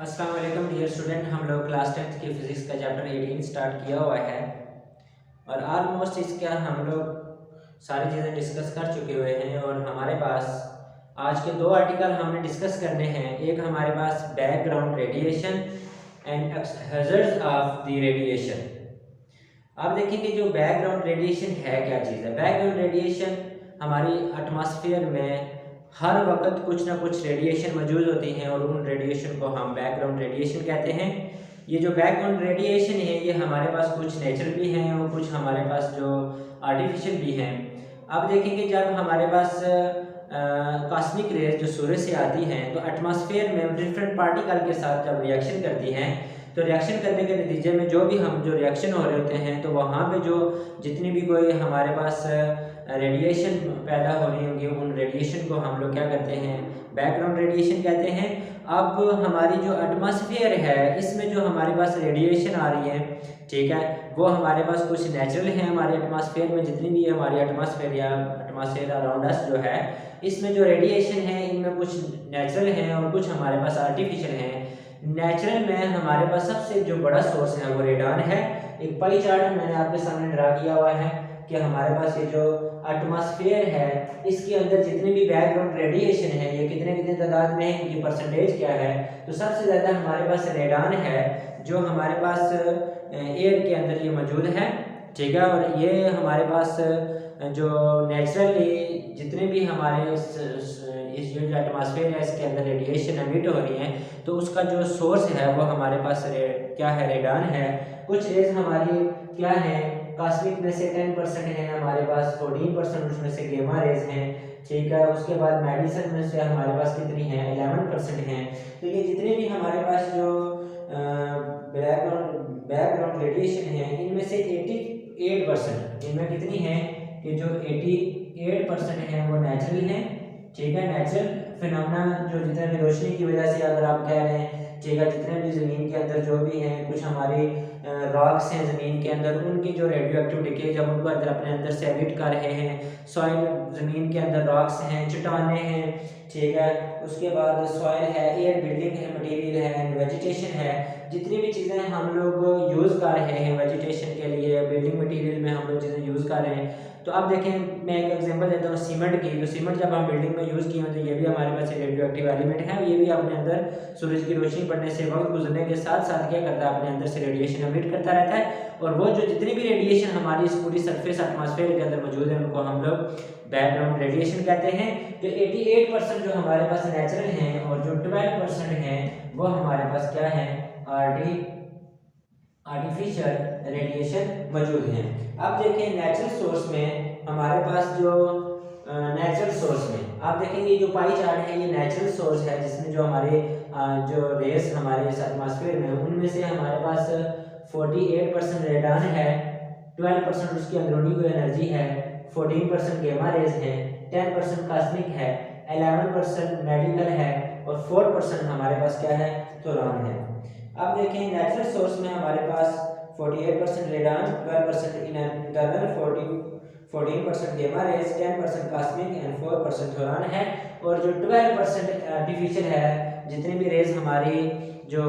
अस्सलाम वालेकुम dear student. हम लोग क्लास 10th की फिज़िक्स का चैप्टर 18 स्टार्ट किया हुआ है और ऑलमोस्ट इसका हम लोग सारी चीज़ें डिस्कस कर चुके हुए हैं। और हमारे पास आज के दो आर्टिकल हमने डिस्कस करने हैं। एक हमारे पास background radiation and hazards of the radiation. आप देखेंगे जो बैकग्राउंड रेडिएशन है क्या चीज़ है। बैकग्राउंड रेडिएशन हमारी एटमॉस्फेयर में हर वक्त कुछ ना कुछ रेडिएशन मौजूद होती हैं और उन रेडिएशन को हम बैकग्राउंड रेडिएशन कहते हैं। ये जो बैकग्राउंड रेडिएशन है ये हमारे पास कुछ नेचुरल भी हैं और कुछ हमारे पास जो आर्टिफिशियल भी हैं। आप देखेंगे जब हमारे पास कॉस्मिक रेज जो सूरज से आती हैं तो एटमॉस्फेयर में डिफरेंट पार्टिकल के साथ जब रिएक्शन करती हैं तो रिएक्शन करने के नतीजे में जो भी हम जो रिएक्शन हो रहे होते हैं तो वहाँ पे जो जितनी भी कोई हमारे पास रेडिएशन पैदा हो रही होंगी उन रेडिएशन को हम लोग क्या करते हैं, बैकग्राउंड रेडिएशन कहते हैं। अब हमारी जो एटमॉस्फेयर है इसमें जो हमारे पास रेडिएशन आ रही है, ठीक है, वो हमारे पास कुछ नेचुरल है। हमारे एटमॉस्फेयर में जितनी भी हमारी एटमॉस्फेयर या एटमॉस्फेयर अराउंड अस जो है इसमें जो रेडिएशन है इनमें कुछ नेचुरल हैं और कुछ हमारे पास आर्टिफिशियल हैं। नेचुरल में हमारे पास सबसे जो बड़ा सोर्स है वो रेडान है। एक पाई चार्ट मैंने आपके सामने ड्रा किया हुआ है कि हमारे पास ये जो एटमॉस्फेयर है इसके अंदर जितने भी बैकग्राउंड रेडिएशन है ये कितने कितने तादाद में है, इनकी परसेंटेज क्या है। तो सबसे ज़्यादा हमारे पास रेडान है जो हमारे पास एयर के अंदर ये मौजूद है, ठीक है। और ये हमारे पास जो नेचुरली जितने भी हमारे इस जो एटमॉस्फेयर है इसके अंदर रेडिएशन एमिट हो रही है तो उसका जो सोर्स है वो हमारे पास क्या है, रेडान है। कुछ रेज हमारी क्या है, कॉस्मिक में से 10% है हमारे पास, 14% उसमें से गेमा रेज हैं, ठीक है। उसके बाद मेडिसन में से हमारे पास कितनी है, 11% हैं। तो ये जितने भी हमारे पास जो बैकग्राउंड रेडिएशन है इनमें से 88% इनमें कितनी है कि जो 88% है वो नेचुरल है, ठीक है। नेचुरल फिनोमेना जो जितने भी रोशनी की वजह से अगर आप कह रहे हैं, ठीक है, जितने भी ज़मीन के अंदर जो भी हैं कुछ हमारी रॉक्स हैं ज़मीन के अंदर उनकी जो रेडियो एक्टिव डिके जब उनको अंदर अपने अंदर से एमिट कर रहे हैं, सॉइल ज़मीन के अंदर रॉक्स हैं, चट्टानें हैं, ठीक है। उसके बाद सॉइल है, एयर बिल्डिंग है, मटेरियल है, वेजिटेशन है, जितनी भी चीज़ें हम लोग यूज़ कर रहे हैं वेजिटेशन के लिए, बिल्डिंग मटेरियल में हम लोग चीज़ें यूज़ कर रहे हैं। तो अब देखें मैं एक एग्जांपल देता हूँ सीमेंट की। तो सीमेंट जब हम बिल्डिंग में यूज़ किए तो ये भी हमारे पास रेडियो एक्टिव एलिमेंट है। ये भी अपने अंदर सूरज की रोशनी पड़ने से वक्त गुजरने के साथ साथ क्या करता है, अपने अंदर से रेडिएशन एमिट करता रहता है। और वो जो जितनी भी रेडिएशन हमारी इस पूरी सरफेस एटमॉस्फेयर के अंदर मौजूद है उनको हम लोग बैकग्राउंड रेडिएशन कहते हैं। जो 88% जो हमारे पास नेचुरल हैं और जो 12% हैं वो हमारे पास क्या है, आर्टिफिशियल रेडिएशन मौजूद हैं। अब देखें नेचुरल सोर्स में हमारे पास जो नेचुरल सोर्स में आप देखेंगे जो पाई चार्ट है ये नेचुरल सोर्स है जिसमें जो हमारे जो रेस हमारे इस एटमॉस्फेयर में उनमें से हमारे पास 48% रेडान है, 12% उसकी अंदरूनी कोई एनर्जी है, 14% गेमा रेज है, 10% कॉस्मिक है, 11% मेडिकल है और 4% हमारे पास क्या है, थोरान है। अब देखें नेचुरल सोर्स में हमारे पास 48% रेडान, 12% इंटरनल, 14% गेमा रेज, 10% कॉस्मिक एंड 4% थोरान है। और जो 12% आर्टिफिशियल है, जितनी भी रेज हमारी जो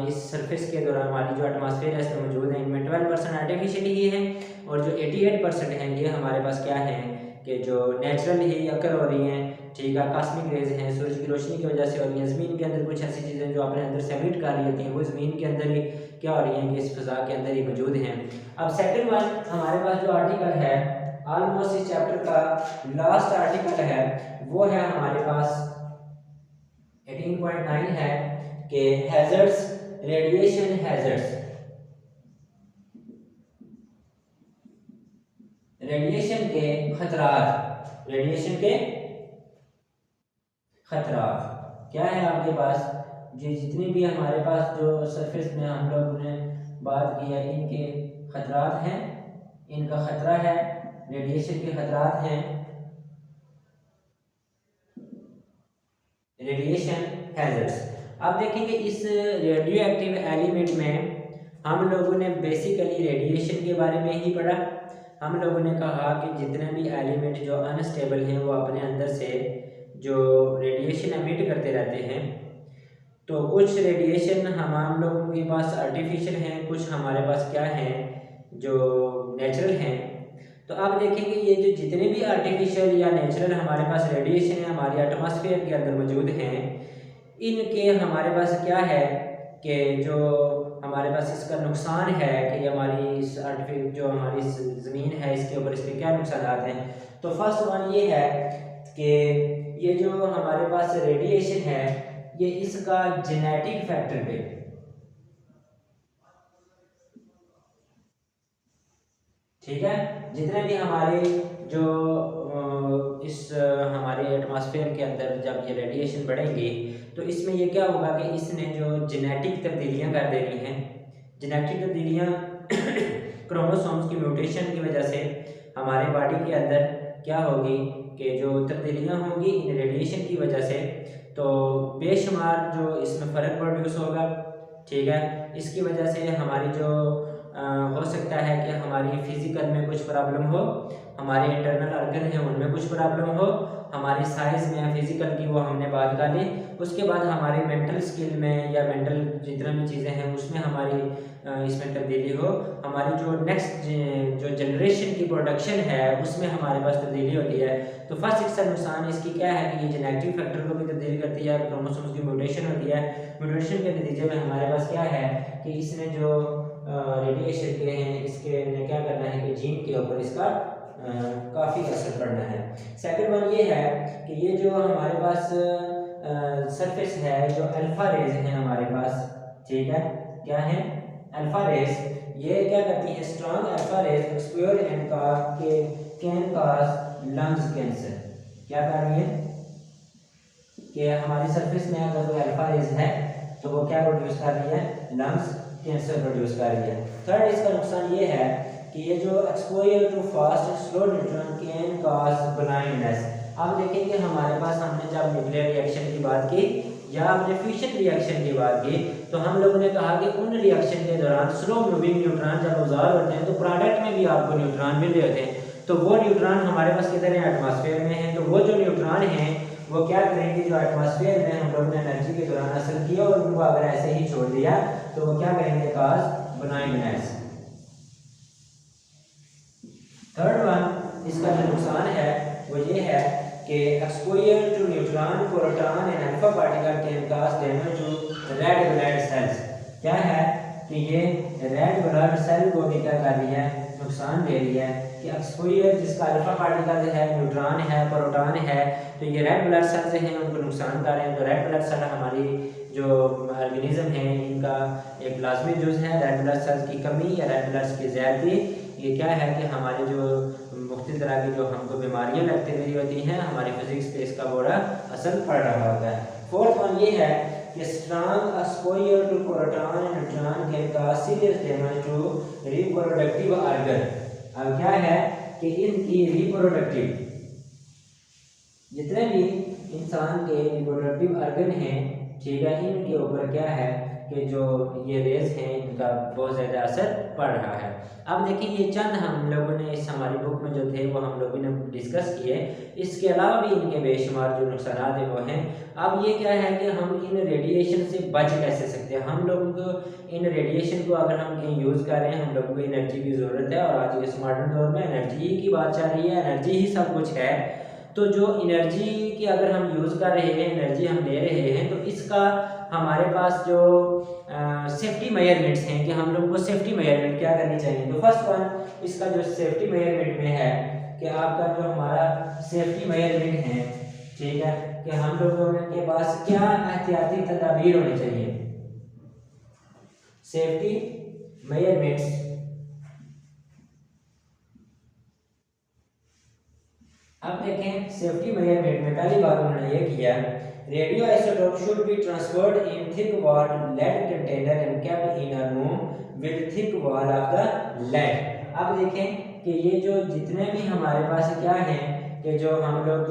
इस सरफेस के दौरान हमारी जो एटमॉस्फेयर है इसमें मौजूद है इनमें 12% आर्टिफिशियल ही है। और जो 88% हैं ये हमारे पास क्या है कि जो नेचुरल ही अकर हो रही हैं, ठीक है, कॉस्मिक रेज हैं, सूरज की रोशनी की वजह से हो रही हैं। ज़मीन के अंदर कुछ ऐसी चीज़ें जो अपने अंदर से एमिट कर रही होती हैं वो ज़मीन के अंदर ही क्या हो रही हैं कि इस फिज़ा के अंदर ही मौजूद हैं। अब सेकंड वन हमारे पास जो आर्टिकल है ऑलमोस्ट इस चैप्टर का लास्ट आर्टिकल है वो है हमारे पास 18.9 है कि हैजर्ड्स, रेडिएशन हैजर्ड्स, रेडिएशन के खतरात, रेडिएशन के खतरात क्या है आपके पास। ये जितनी भी हमारे पास जो सरफेस में हम लोगों ने बात की है इनके खतरात हैं, इनका खतरा है, रेडिएशन के खतरात हैं, रेडिएशन हैजर्ड्स। अब देखेंगे इस रेडियो एक्टिव एलिमेंट में हम लोगों ने बेसिकली रेडिएशन के बारे में ही पढ़ा। हम लोगों ने कहा कि जितने भी एलिमेंट जो अनस्टेबल हैं वो अपने अंदर से जो रेडिएशन एमिट करते रहते हैं, तो कुछ रेडिएशन हम लोगों के पास आर्टिफिशियल हैं, कुछ हमारे पास क्या हैं जो नेचुरल हैं। तो आप देखेंगे ये जो जितने भी आर्टिफिशियल या नेचुरल हमारे पास रेडिएशन है हमारे एटमॉस्फेयर के अंदर मौजूद हैं, इनके हमारे पास क्या है कि जो हमारे पास इसका नुकसान है कि हमारी इस जो हमारी ज़मीन है इसके ऊपर इसके क्या नुकसान आते हैं। तो फर्स्ट वन ये है कि ये जो हमारे पास रेडिएशन है ये इसका जेनेटिक फैक्टर पे, ठीक है, जितने भी हमारे जो इस हमारे एटमॉस्फेयर के अंदर जब ये रेडिएशन बढ़ेंगी तो इसमें ये क्या होगा कि इसने जो जेनेटिक तब्दीलियां कर देनी हैं, जेनेटिक तब्दीलियां क्रोमोसोम्स की म्यूटेशन की वजह से हमारे बॉडी के अंदर क्या होगी कि जो तब्दीलियां होंगी इन रेडिएशन की वजह से, तो बेशुमार जो इसमें फ़र्क प्रोड्यूस होगा, ठीक है। इसकी वजह से हमारी जो हो सकता है कि हमारी फिज़िकल में कुछ प्रॉब्लम हो, हमारे इंटरनल ऑर्गन हैं उनमें कुछ प्रॉब्लम हो, हमारी साइज़ में फिज़िकल की वो हमने बात कर ली। उसके बाद हमारी मेंटल स्किल में या मेंटल जितना भी चीज़ें हैं उसमें हमारी इसमें तब्दीली हो, हमारी जो नेक्स्ट जो जनरेशन की प्रोडक्शन है उसमें हमारे पास तब्दीली होती है। तो फर्स्ट इसका नुकसान इसकी क्या है कि ये जेनेटिक फैक्टर को भी तब्दील करती है, क्रोमोसोम्स की म्यूटेशन होती है। म्यूटेशन के नतीजे में हमारे पास क्या है कि इसने जो रेडिएशन के हैं इसके ने क्या करना है कि जीन के ऊपर इसका काफ़ी असर पड़ना है। सेकंड वन ये है कि ये जो हमारे पास सरफेस है जो अल्फा रेज हैं हमारे पास, ठीक है, क्या है अल्फा रेज, ये क्या करती हैं strong alpha rays explore and can cause lungs cancer. क्या कर रही है कि हमारी सरफेस में अगर कोई अल्फा रेज है तो वो क्या प्रोड्यूस कर रही है, लंग्स कैंसर प्रोड्यूस कर रही है। थर्ड इसका नुकसान ये है कि ये जो exposure to fast slow neutron can cause blindness. अब देखेंगे हमारे पास हमने जब न्यूक्लियर रिएक्शन की बात की या हमने फ्यूजन रिएक्शन की बात की तो हम लोगों ने कहा कि उन रिएक्शन के दौरान स्लो मूविंग न्यूट्रॉन जब गुजार होते हैं तो प्रोडक्ट में भी आपको न्यूट्रॉन मिल रहे होते हैं। तो वो न्यूट्रॉन हमारे पास किधर है, एटमॉस्फेयर में है। तो वो जो न्यूट्रॉन हैं वो क्या करेंगे, जो एटमॉस्फेयर में हम लोगों ने एनर्जी के दौरान हासिल किया और उनको अगर ऐसे ही छोड़ दिया तो वो क्या करेंगे, काज ब्लाइंडनेस। थर्ड वन इसका जो नुकसान है वो ये है कि exposure to neutron proton and alpha particle can cause damage to red blood cells. क्या है कि ये रेड ब्लड सेल को भी क्या कर रही है, नुकसान दे रही है कि एक्सपोजर जिसका अल्फा पार्टिकल है, न्यूट्रॉन है, प्रोटॉन है, तो ये रेड ब्लड सेल्स हैं उनको नुकसान कर रहे हैं। तो रेड ब्लड सेल हमारी जो ऑर्गेनिज्म है इनका एक लाजमी जुज़ है। रेड ब्लड सेल्स की कमी या रेड ब्लड की ज़्यादती ये क्या है कि हमारे जो मुख्तलिफ तरह की जो हमको बीमारियां लगती रही होती हैं हमारी फिजिक्स पे इसका बड़ा असर पड़ रहा होता है। फोर्थ वन ये है कि strong exposure to proton and neutron can cause serious damage to reproductive organ. अब क्या है कि इनकी रिप्रोडक्टिव जितने भी इंसान के रिप्रोडक्टिव ऑर्गन हैं, ठीक है, इनके ऊपर क्या है कि जो ये रेज हैं इनका बहुत ज़्यादा असर पड़ रहा है। अब देखिए ये चंद हम लोगों ने इस हमारी बुक में जो थे वो हम लोगों ने डिस्कस किए, इसके अलावा भी इनके बेशुमार जो नुकसान हैं वो हैं। अब ये क्या है कि हम इन रेडिएशन से बच कैसे सकते हैं। हम लोगों को इन रेडिएशन को अगर हम कहीं यूज़ कर रहे हैं, हम लोगों को एनर्जी की ज़रूरत है और आज के मॉडर्न दौर में एनर्जी की बात चल रही है, एनर्जी ही सब कुछ है। तो जो एनर्जी की अगर हम यूज़ कर रहे हैं, एनर्जी हम ले रहे हैं, तो इसका हमारे पास जो सेफ्टी मेजरमेंट्स हैं कि हम लोगों को सेफ्टी मेजरमेंट क्या करनी चाहिए। तो फर्स्ट वन इसका जो सेफ्टी मेजरमेंट में है कि आपका जो हमारा सेफ्टी मेजरमेंट है, ठीक है, कि हम लोगों के पास क्या एहतियाती तदाबीर होनी चाहिए। सेफ्टी मेजरमेंट्स अब देखें सेफ्टी मेजरमेंट में पहली बात उन्होंने ये किया, radio isotope should be transferred in thick wall lead container and kept in a room with thick wall of the lead. अब देखें कि ये जो जितने भी हमारे पास क्या हैं कि जो हम लोग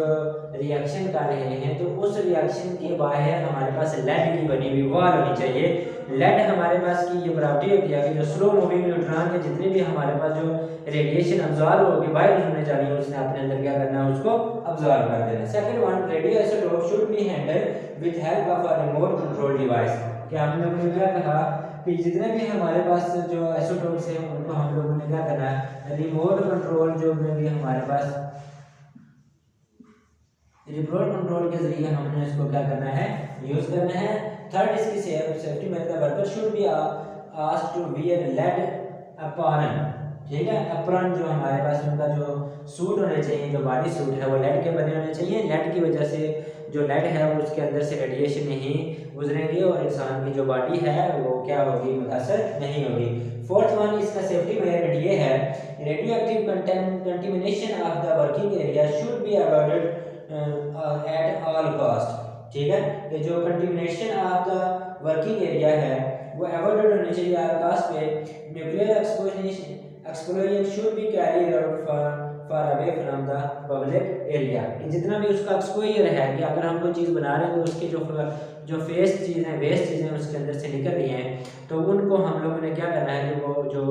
रिएक्शन कर रहे हैं तो उस रिएक्शन के बाहर हमारे पास लेड की बनी हुई वॉल होनी चाहिए। लेड हमारे पास की ये प्रॉपर्टी होती है कि जो स्लो मूविंग न्यूट्रॉन के जितने भी हमारे पास जो रेडिएशन अब्जॉर्ब होकर बाहर होने जा रही है उसने अपने अंदर क्या करना है, उसको अब्जॉर्ब कर देना। Second one, radio isotope should be handled with help of a remote control device. कि हम लोगों ने क्या कहा कि जितने भी हमारे पास जो आइसोटोप्स हैं उनको हम लोगों ने क्या करना है, रिमोट कंट्रोल जो भी हमारे पास रिमोट कंट्रोल के जरिए हमने इसको क्या करना है, यूज करना है। थर्ड, इसकी safety method, worker should be asked to wear lead apron. ठीक है, अपरन जो हमारे पास उनका जो सूट होने चाहिए, जो बॉडी सूट है वो लेड के बने होने चाहिए। लेड की वजह से जो लेड है वो उसके अंदर से रेडिएशन नहीं गुजरेंगे और इंसान की जो बॉडी है वो क्या होगी, मुतासर नहीं होगी। फोर्थ वन, इसका सेफ्टी मेजर ये है, radio active contamination of the working area should be avoided at all cost. ठीक है, कि जो contamination of the working area है वो अवॉइडेड होनी चाहिए हर कास्ट पे। Nuclear explosion should be carried out far away from the public area. जितना भी उसका एक्सपोजर है कि अगर हम कोई चीज़ बना रहे हैं तो उसकी जो वेस्ट चीज़ें उसके अंदर से निकल रही हैं तो उनको हम लोगों ने क्या करना है कि वो जो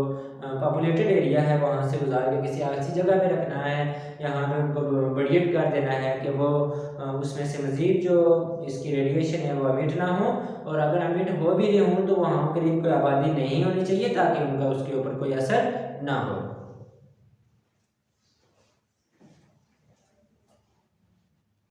पॉपुलेटेड एरिया है वहाँ से गुजार के किसी ऐसी जगह पे रखना है, यहाँ पे उनको बडियट कर देना है कि वो उसमें से मज़ीद जो इसकी रेडिएशन है वो अमिट ना हो, और अगर अमिट हो भी रही हूँ तो वहाँ करीब कोई आबादी नहीं होनी चाहिए ताकि उनका उसके ऊपर कोई असर ना हो।